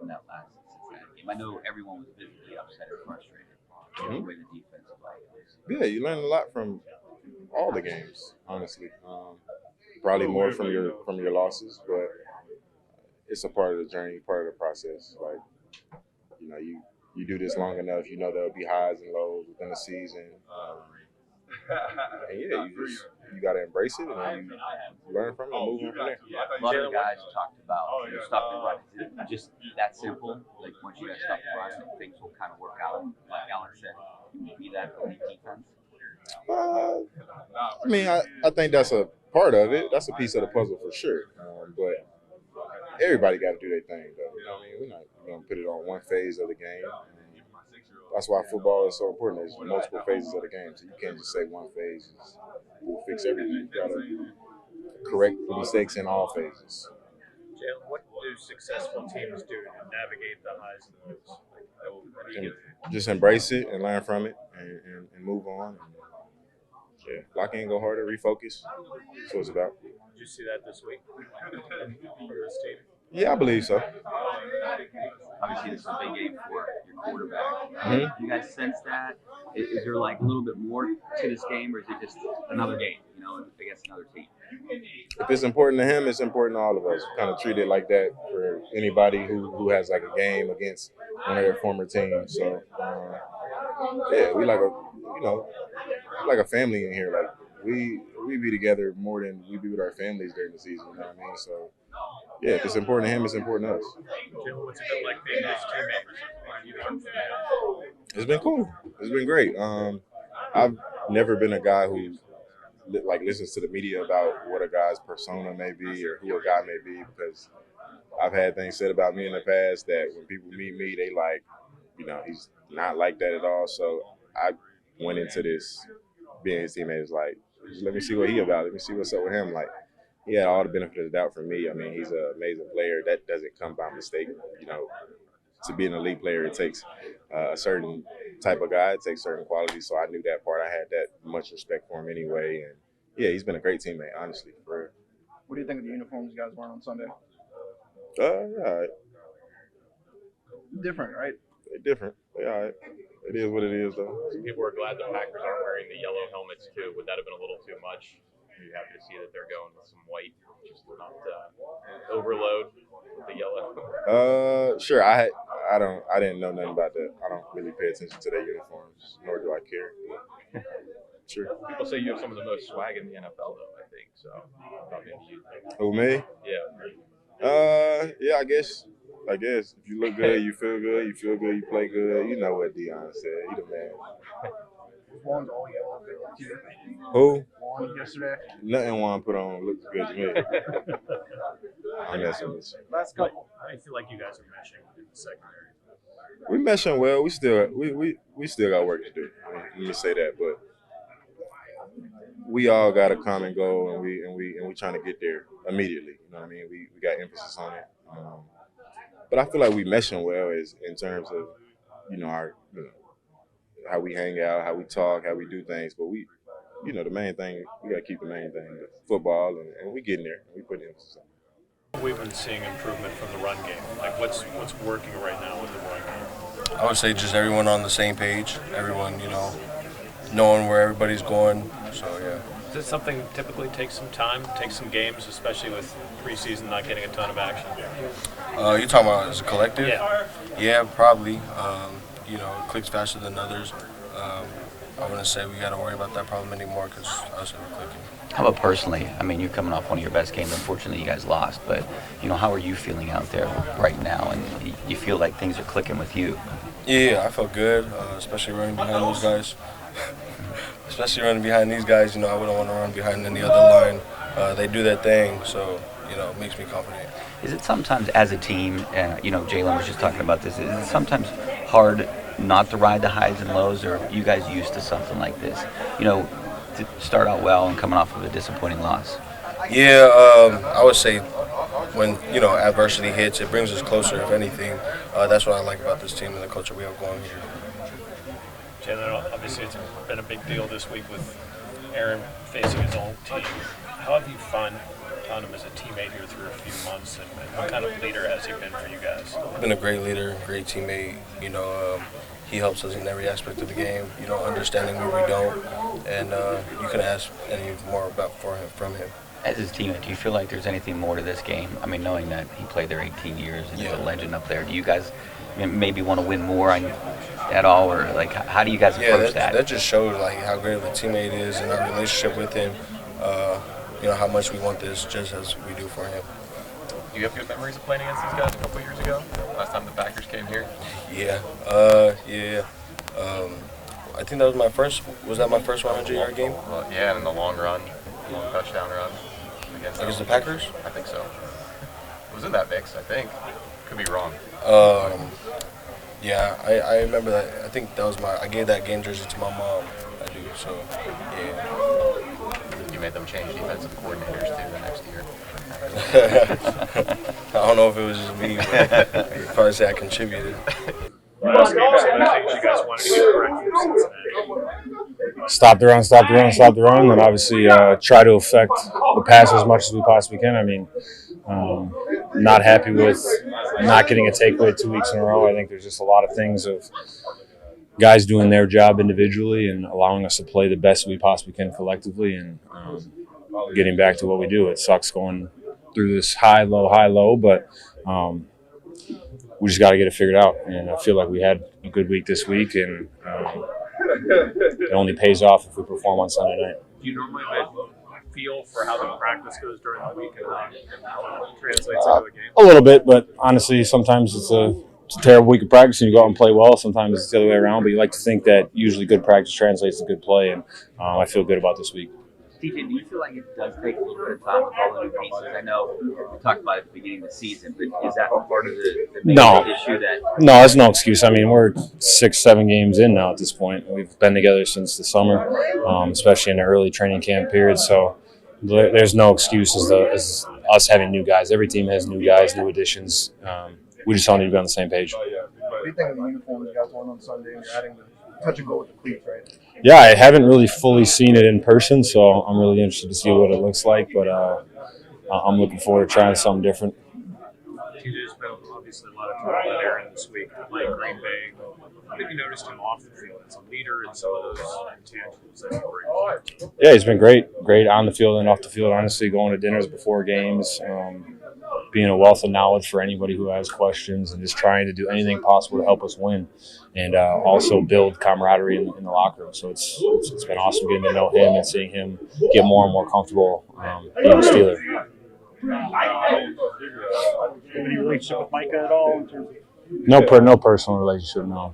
from that last Cincinnati game? I know everyone was visibly upset and frustrated with the way the defense played. Yeah, you learn a lot from all the games, honestly. Probably more from your losses, but it's a part of the journey, part of the process. Like you do this long enough, you know there'll be highs and lows within the season. And yeah, you got to embrace it and then you learn from it and move on from there. A lot of guys talked about stop the run. Is it just that simple? Like once you guys stop the run, things will kind of work out. Like Alan said, you will be that elite defense. I think that's a part of it. That's a piece of the puzzle for sure. But everybody got to do their thing, though. You know what I mean? We're not going to put it on one phase of the game. That's why football is so important. There's multiple phases of the game, so you can't just say one phase will fix everything. You got to correct the mistakes in all phases. Jalen, what do successful teams do to navigate the highs and lows? Just embrace it and learn from it and move on. Yeah, lock in, go harder, refocus. That's what it's about. Did you see that this week for this team? Yeah, I believe so. Obviously, this is a big game for your quarterback. Mm-hmm. You guys sense that? Is there like a little bit more to this game, or is it just another game, against another team? If it's important to him, it's important to all of us. We kind of treat it like that for anybody who has like a game against one of their former teams. So, yeah, we like a family in here. Like we be together more than we be with our families during the season. You know what I mean? So, yeah, if it's important to him, it's important to us. Jalen, what's it been like being his teammate? It's been cool. It's been great. I've never been a guy who listens to the media about what a guy's persona may be or who a guy may be, because I've had things said about me in the past that when people meet me, they like, he's not like that at all. So I went into this being his teammate is like, let me see what he about. Let me see what's up with him. Like, he had all the benefit of the doubt from me. I mean, he's an amazing player. That doesn't come by mistake. To be an elite player, it takes a certain type of guy. It takes certain qualities. So I knew that part. I had that much respect for him anyway. And, yeah, he's been a great teammate, honestly, for real. What do you think of the uniforms you guys wearing on Sunday? Yeah, Different, right? they're different. They're all right. It is what it is, though. Some people were glad the Packers aren't wearing the yellow helmets, too. Would that have been a little too much? You happy to see that they're going with some white, just not overload with the yellow? Sure. I didn't know nothing about that. I don't really pay attention to their uniforms, nor do I care. Sure. People say you have some of the most swag in the NFL, though. I think so. Who, me? Yeah. Yeah. I guess if you look good, you feel good. You feel good, you play good. You know what Deion said. He the man. Juan's all yellow. Who? Juan yesterday. Nothing Juan put on looks good to me. I'm messing with you. Last couple. I feel like you guys are meshing in the secondary. We meshing well. We still got work to do. Let me say that, but we all got a common goal, and we trying to get there immediately. You know what I mean? We got emphasis on it. But I feel like we meshing well is in terms of our how we hang out, how we talk, how we do things. But the main thing, we got to keep the main thing, the football, and we getting there. We put emphasis on it. We've been seeing improvement from the run game. Like, what's working right now with the run game? I would say just everyone on the same page. Everyone, knowing where everybody's going. So, yeah. Does something typically take some time, take some games, especially with preseason not getting a ton of action? You talking about as a collective? Yeah. Yeah, probably. It clicks faster than others. I wouldn't say we got to worry about that problem anymore because I was clicking. How about personally? I mean, you're coming off one of your best games. Unfortunately, you guys lost. But, how are you feeling out there right now? And you feel like things are clicking with you? Yeah, I felt good, especially running behind those guys. Especially running behind these guys, I wouldn't want to run behind any other line. They do their thing, so, it makes me confident. Is it sometimes as a team, Jalen was just talking about this, is it sometimes hard not to ride the highs and lows, or are you guys used to something like this? To start out well and coming off of a disappointing loss? Yeah, I would say when, adversity hits, it brings us closer, if anything. That's what I like about this team and the culture we have going here. Jalen, obviously it's been a big deal this week with Aaron facing his own team. How have you found on him as a teammate here through a few months, and what kind of leader has he been for you guys? He's been a great leader, great teammate. He helps us in every aspect of the game. Understanding where we don't, and you can ask any more from him. As his teammate, do you feel like there's anything more to this game? I mean, knowing that he played there 18 years and he's a legend up there, do you guys maybe want to win more at all, or like how do you guys approach that? That just shows like how great of a teammate he is and our relationship with him. How much we want this just as we do for him. Do you have good memories of playing against these guys a couple years ago? Last time the Packers came here? Yeah. I think that was my first. Was that my first 100-yard game? Well, yeah, and in the long run, long touchdown run Against the Packers? I think so. It was in that mix, I think. Could be wrong. Yeah, I remember that. I think that was I gave that game jersey to my mom. I do. So, yeah. You made them change defensive coordinators too the next year. I don't know if it was just me, but I could probably say I contributed. Stop the run, and obviously try to affect the pass as much as we possibly can. I mean, not happy with not getting a takeaway 2 weeks in a row. I think there's just a lot of things of guys doing their job individually and allowing us to play the best we possibly can collectively, and getting back to what we do. It sucks going through this high, low, but we just got to get it figured out. And I feel like we had a good week this week, and it only pays off if we perform on Sunday night. Do you normally have a feel for how the practice goes during the week and how it translates into a game? A little bit, but honestly, sometimes it's a terrible week of practice and you go out and play well. Sometimes it's the other way around, but you like to think that usually good practice translates to good play, and I feel good about this week. TJ, do you feel like it does take a little bit of time with all the new pieces? I know we talked about it at the beginning of the season, but is that part of the main issue that? No, that's no excuse. I mean, we're 6-7 games in now at this point. We've been together since the summer, especially in the early training camp period. So there's no excuse as us having new guys. Every team has new guys, new additions. We just all need to be on the same page. What do you think of the uniforms you guys won on Sunday, and you're adding the touch and go with the cleats, right? Yeah, I haven't really fully seen it in person, so I'm really interested to see what it looks like. But I'm looking forward to trying something different. TJ's been obviously a lot of trouble in Aaron this week, playing Green Bay. How have you noticed him off the field as a leader and some of those intangibles that he brings? Yeah, he's been great on the field and off the field. Honestly, going to dinners before games, being a wealth of knowledge for anybody who has questions, and just trying to do anything possible to help us win, and also build camaraderie in the locker room. So it's been awesome getting to know him and seeing him get more and more comfortable being a Steeler. Any relationship with Micah at all? In terms of No personal relationship, no.